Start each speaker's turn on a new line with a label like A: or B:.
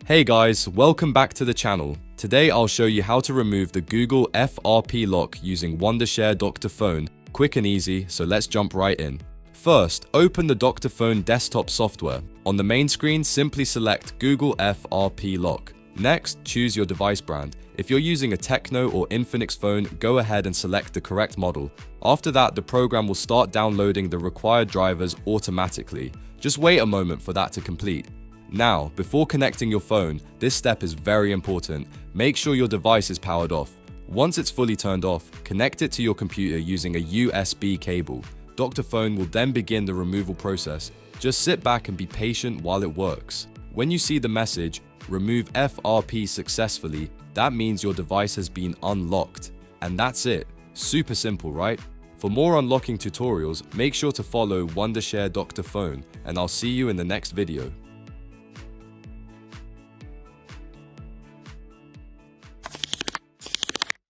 A: Hey guys, welcome back to the channel. Today I'll show you how to remove the Google FRP lock using Wondershare Dr.Fone. Quick and easy, so let's jump right in. First, open the Dr.Fone desktop software. On the main screen, simply select Google FRP lock. Next, choose your device brand. If you're using a Tecno or Infinix phone, go ahead and select the correct model. After that, the program will start downloading the required drivers automatically. Just wait a moment for that to complete. Now, before connecting your phone, this step is very important. Make sure your device is powered off. Once it's fully turned off, connect it to your computer using a USB cable. Dr.Fone will then begin the removal process. Just sit back and be patient while it works. When you see the message, "Remove FRP successfully," that means your device has been unlocked. And that's it. Super simple, right? For more unlocking tutorials, make sure to follow Wondershare Dr.Fone, and I'll see you in the next video.